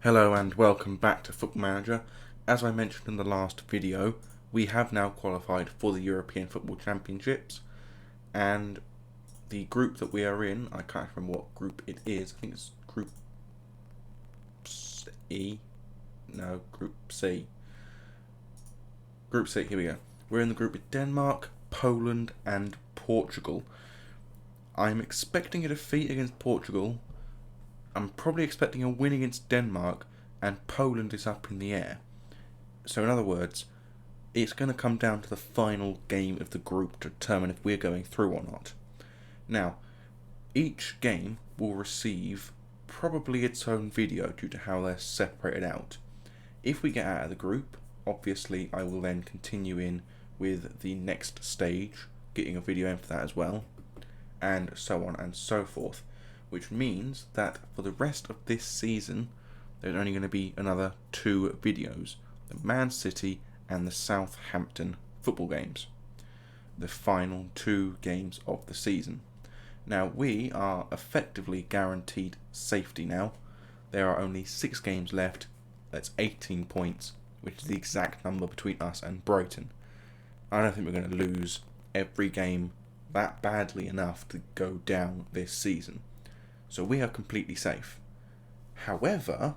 Hello and welcome back to Football Manager. As I mentioned in the last video, we have now qualified for the European Football Championships, and the group that we are in, I can't remember what group it is, I think it's Group C. No, Group C. Group C, here we go. We're in the group with Denmark, Poland and Portugal. I'm expecting a defeat against Portugal. I'm probably expecting a win against Denmark, and Poland is up in the air. So in other words, it's going to come down to the final game of the group to determine if we're going through or not. Now, each game will receive probably its own video due to how they're separated out. If we get out of the group, obviously I will then continue in with the next stage, getting a video in for that as well, and so on and so forth. Which means that for the rest of this season, there's only going to be another 2 videos. The Man City and the Southampton football games. The final 2 games of the season. Now, we are effectively guaranteed safety now. There are only 6 games left. That's 18 points, which is the exact number between us and Brighton. I don't think we're going to lose every game that badly enough to go down this season. So we are completely safe. However,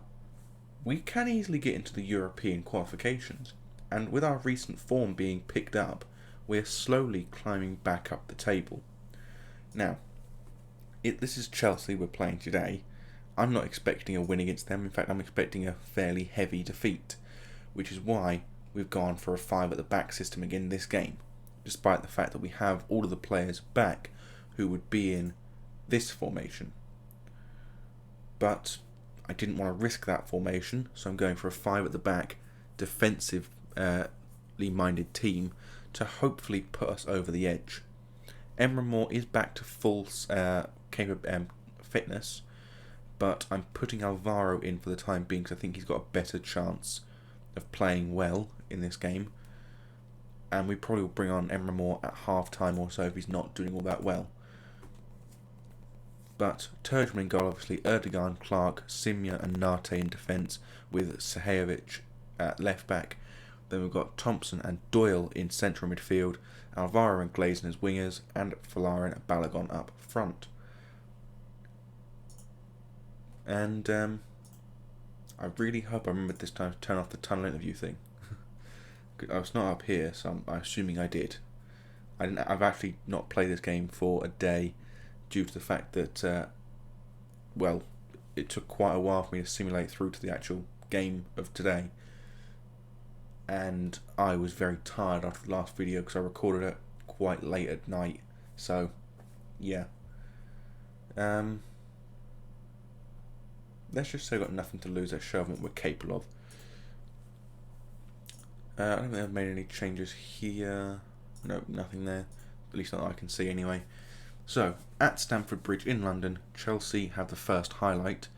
we can easily get into the European qualifications, and with our recent form being picked up, we're slowly climbing back up the table. Now, this is Chelsea we're playing today. I'm not expecting a win against them. In fact, I'm expecting a fairly heavy defeat, which is why we've gone for a 5 at the back system again this game, despite the fact that we have all of the players back who would be in this formation. But I didn't want to risk that formation, so I'm going for a 5 at the back, defensively minded team to hopefully put us over the edge. Emre Moore is back to full fitness, but I'm putting Alvaro in for the time being because I think he's got a better chance of playing well in this game. And we probably will bring on Emre Moore at half time or so if he's not doing all that well. But Turgeman in goal, obviously, Erdogan, Clark, Simya and Nate in defence, with Sahajovic at left back. Then we've got Thompson and Doyle in central midfield, Alvaro and Glazen as wingers, and Folarin and Balogun up front. And I really hope I remembered this time to turn off the tunnel interview thing. I was not up here, so I'm assuming I did. I've actually not played this game for a day, due to the fact that, it took quite a while for me to simulate through to the actual game of today. And I was very tired after the last video because I recorded it quite late at night. So, yeah. Let's just say we've got nothing to lose. Let's show them what we're capable of. I don't think I've made any changes here. Nope, nothing there. At least not that I can see anyway. So, at Stamford Bridge in London, Chelsea have the first highlight.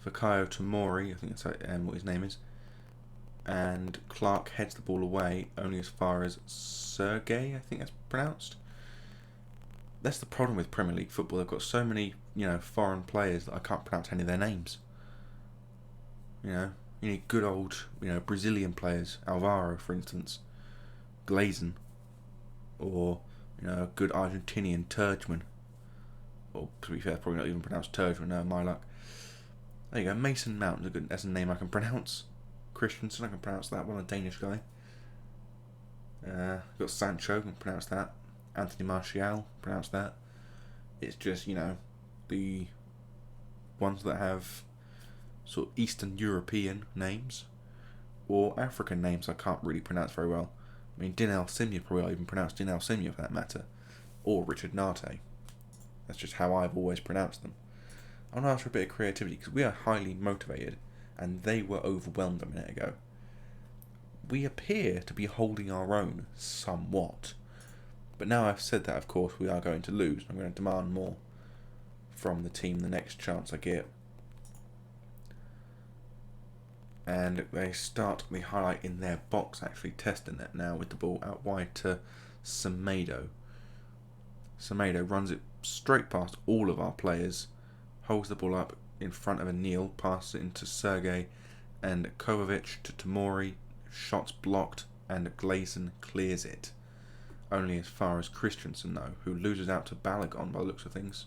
Fikayo Tomori, I think that's what his name is. And Clark heads the ball away only as far as Sergey, I think that's pronounced. That's the problem with Premier League football. They've got so many, foreign players that I can't pronounce any of their names. You need good old, Brazilian players. Alvaro, for instance. Glazen. Or a good Argentinian Turgeman. Or, to be fair, probably not even pronounced Turgeman, no, my luck. There you go, Mason Mount, that's a name I can pronounce. Christensen, I can pronounce that one, a Danish guy. Got Sancho, I can pronounce that. Anthony Martial, pronounce that. It's just, the ones that have sort of Eastern European names, or African names I can't really pronounce very well. I mean, Dinel Simya probably not even pronounced Dinel Simya for that matter. Or Richard Nate. That's just how I've always pronounced them. I want to ask for a bit of creativity because we are highly motivated and they were overwhelmed a minute ago. We appear to be holding our own somewhat. But now I've said that, of course, we are going to lose. I'm going to demand more from the team the next chance I get. And they start the highlight in their box, actually testing it now with the ball out wide to Semedo. Semedo runs it straight past all of our players, holds the ball up, in front of a Neil, passes it into Sergei and Kovacic to Tomori, shots blocked, and Glazen clears it. Only as far as Christensen though, who loses out to Balogun by the looks of things.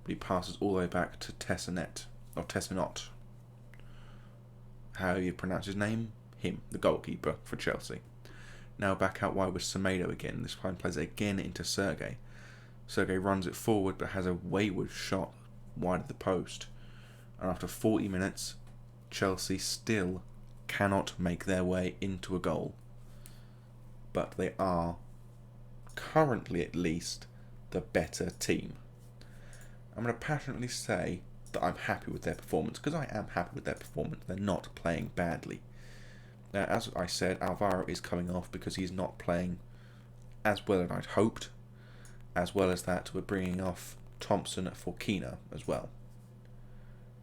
But he passes all the way back to Tessonot. How you pronounce his name? Him, the goalkeeper for Chelsea. Now back out wide with Semedo again. This time plays it again into Sergei. Sergei runs it forward but has a wayward shot wide of the post. And after 40 minutes, Chelsea still cannot make their way into a goal. But they are, currently at least, the better team. I'm going to passionately say that I'm happy with their performance, because I am happy with their performance. They're not playing badly. Now, as I said, Alvaro is coming off because he's not playing as well as I'd hoped. As well as that, we're bringing off Thompson for Keena as well.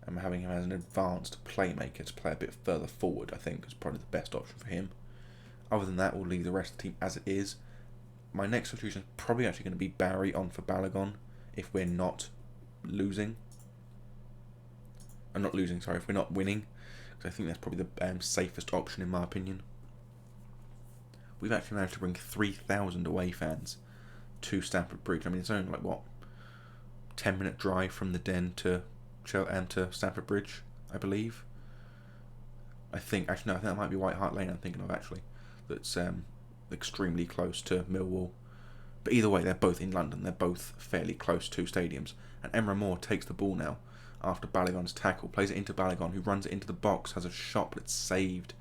And having him as an advanced playmaker to play a bit further forward, I think, is probably the best option for him. Other than that, we'll leave the rest of the team as it is. My next substitution is probably actually going to be Barry on for Balogun if we're not losing. If we're not winning. Because I think that's probably the safest option in my opinion. We've actually managed to bring 3,000 away fans to Stamford Bridge. I mean, it's only like, 10-minute drive from the Den to Stamford Bridge, I believe. I think that might be White Hart Lane I'm thinking of actually. That's extremely close to Millwall. But either way, they're both in London. They're both fairly close to stadiums. And Emre Moore takes the ball now after Balogun's tackle. Plays it into Balogun, who runs it into the box. Has a shot, but it's saved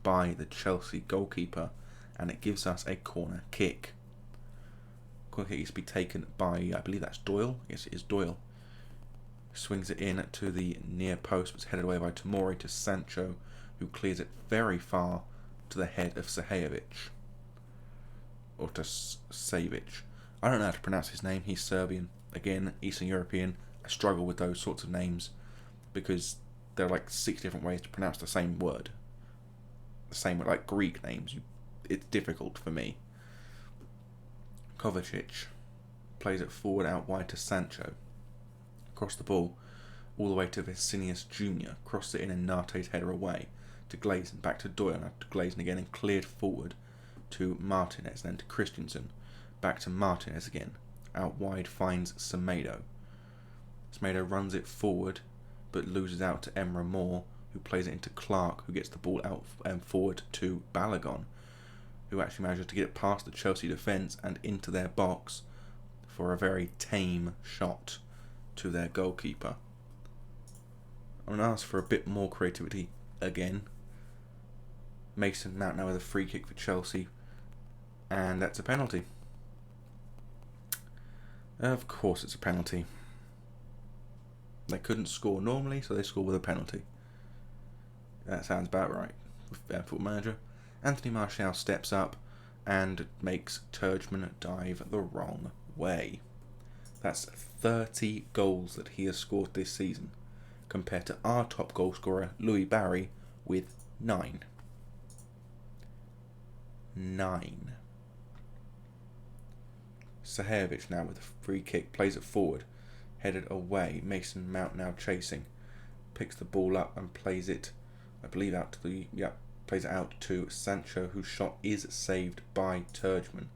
by the Chelsea goalkeeper. And it gives us a corner kick. Corner kick is to be taken by, I believe that's Doyle. Yes, it is Doyle. Swings it in to the near post, but it's headed away by Tomori to Sancho, who clears it very far to the head of Sahajevic. Or to Savic. I don't know how to pronounce his name. He's Serbian. Again, Eastern European. I struggle with those sorts of names because there are like 6 different ways to pronounce the same word. The same with like Greek names. It's difficult for me. Kovacic plays it forward out wide to Sancho. Across the ball, all the way to Vicinius Jr. Crossed it in and Nate's header away to Glazen, back to Doyle, and to Glazen again, and cleared forward to Martinez, then to Christensen, back to Martinez again. Out wide finds Semedo. Semedo runs it forward, but loses out to Emre Moore, who plays it into Clark, who gets the ball out and forward to Balogun, who actually manages to get it past the Chelsea defence and into their box for a very tame shot to their goalkeeper. I'm going to ask for a bit more creativity again. Mason Mount now with a free kick for Chelsea, and that's a penalty. Of course it's a penalty. They couldn't score normally, so they score with a penalty. That sounds about right. Football Manager. Anthony Martial steps up and makes Turgeman dive the wrong way. That's 30 goals that he has scored this season, compared to our top goal scorer, Louis Barry, with 9. 9. Sahajevic now with a free kick, plays it forward, headed away. Mason Mount now chasing, picks the ball up and plays it, I believe, plays it out to Sancho, whose shot is saved by Turgeman.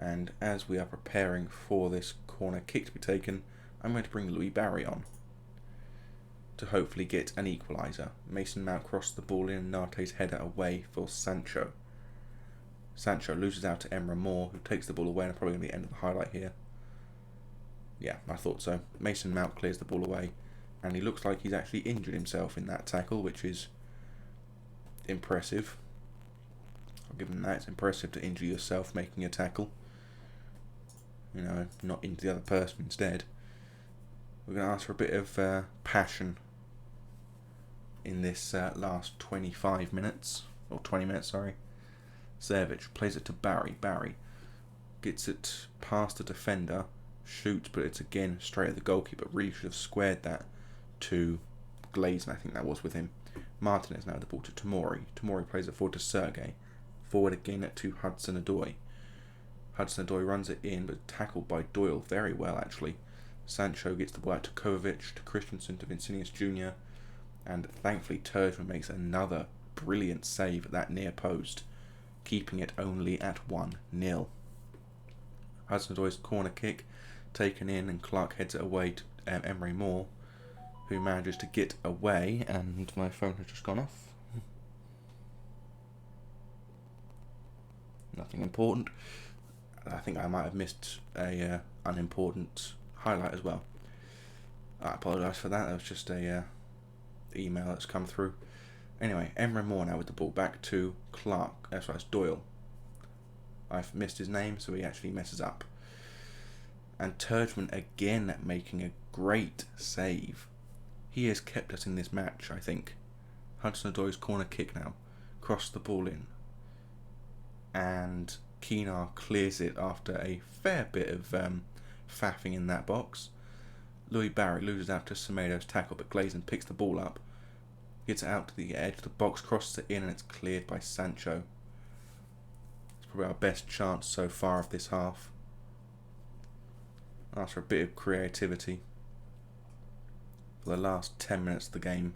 And as we are preparing for this corner kick to be taken, I'm going to bring Louis Barry on to hopefully get an equaliser. Mason Mount crossed the ball in, Nate's header away for Sancho. Sancho loses out to Emre Moore, who takes the ball away, and probably going to be the end of the highlight here. Yeah, I thought so. Mason Mount clears the ball away, and he looks like he's actually injured himself in that tackle, which is impressive. I'll give him that. It's impressive to injure yourself making a tackle. You know, not injure the other person instead. We're going to ask for a bit of passion in this last 25 minutes. Or 20 minutes, sorry. Savic plays it to Barry. Barry gets it past the defender, shoots, but it's again straight at the goalkeeper. Really should have squared that to Glazen, I think that was with him. Martinez now the ball to Tomori. Tomori plays it forward to Sergei. Forward again to Hudson-Odoi. Hudson-Odoi runs it in, but tackled by Doyle very well, actually. Sancho gets the ball out to Kovacic, to Christensen, to Vincinius Jr. And thankfully Turgeman makes another brilliant save at that near post, keeping it only at 1-0. Hudson-Odoi's corner kick taken in, and Clark heads it away to Emery Moore, who manages to get away, and my phone has just gone off. Nothing important. I think I might have missed a unimportant highlight as well. I apologise for that. That was just a email that's come through. Anyway, Emery Moore now with the ball back to Clark. That's right, it's Doyle. I've missed his name, so he actually messes up. And Turgeman again making a great save. He has kept us in this match, I think. Hudson-Odoi's corner kick now. Crossed the ball in. And Keenar clears it after a fair bit of faffing in that box. Louis Barry loses out to Semedo's tackle, but Glazen picks the ball up. Gets it out to the edge of the box, crosses it in, and it's cleared by Sancho. It's probably our best chance so far of this half. After a bit of creativity for the last 10 minutes of the game.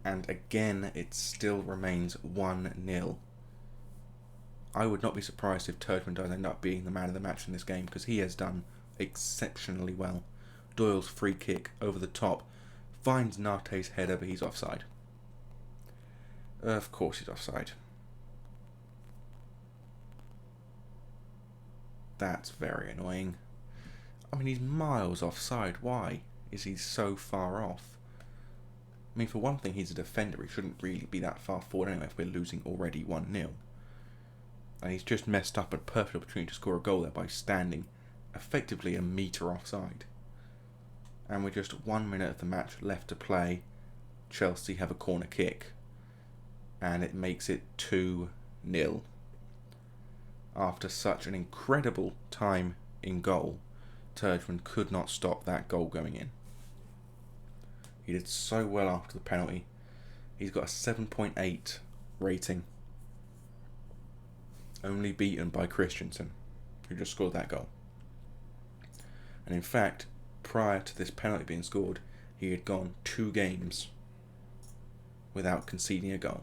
And again, it still remains 1-0. I would not be surprised if Turgeman does end up being the man of the match in this game, because he has done exceptionally well. Doyle's free kick over the top finds Nate's header, but he's offside. Of course he's offside. That's very annoying. I mean, he's miles offside. Why is he so far off? I mean, for one thing, he's a defender. He shouldn't really be that far forward anyway if we're losing already 1-0. And he's just messed up a perfect opportunity to score a goal there by standing effectively a metre offside. And with just 1 minute of the match left to play, Chelsea have a corner kick. And it makes it 2-0. After such an incredible time in goal, Turgeman could not stop that goal going in. He did so well after the penalty. He's got a 7.8 rating. Only beaten by Christensen, who just scored that goal. And in fact, prior to this penalty being scored, he had gone 2 games without conceding a goal.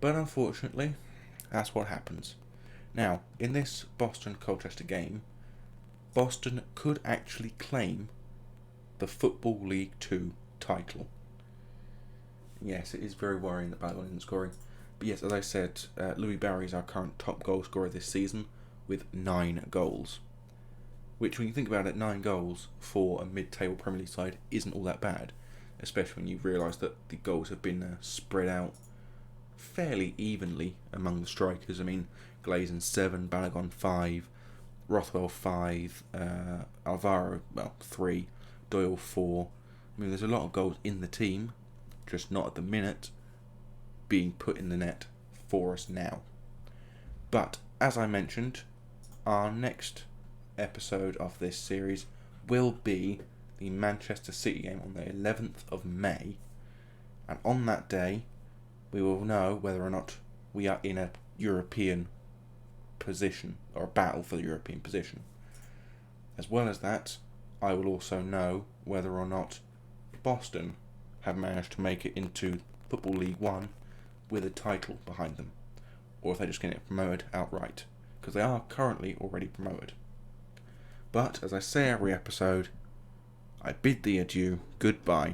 But unfortunately, that's what happens. Now, in this Boston-Colchester game, Boston could actually claim the Football League 2 title. Yes, it is very worrying that Balogun isn't scoring. But yes, as I said, Louis Barry is our current top goal scorer this season with 9 goals. Which, when you think about it, 9 goals for a mid-table Premier League side isn't all that bad. Especially when you realise that the goals have been spread out fairly evenly among the strikers. I mean, Glazen 7, Balogun 5, Rothwell 5, Alvaro, 3, Doyle 4. I mean, there's a lot of goals in the team, just not at the minute being put in the net for us now. But, as I mentioned, our next episode of this series will be the Manchester City game on the 11th of May. And on that day, we will know whether or not we are in a European position, or a battle for the European position. As well as that, I will also know whether or not Boston have managed to make it into Football League 1 with a title behind them, or if they're just going to get promoted outright, because they are currently already promoted. But, as I say every episode, I bid thee adieu, goodbye.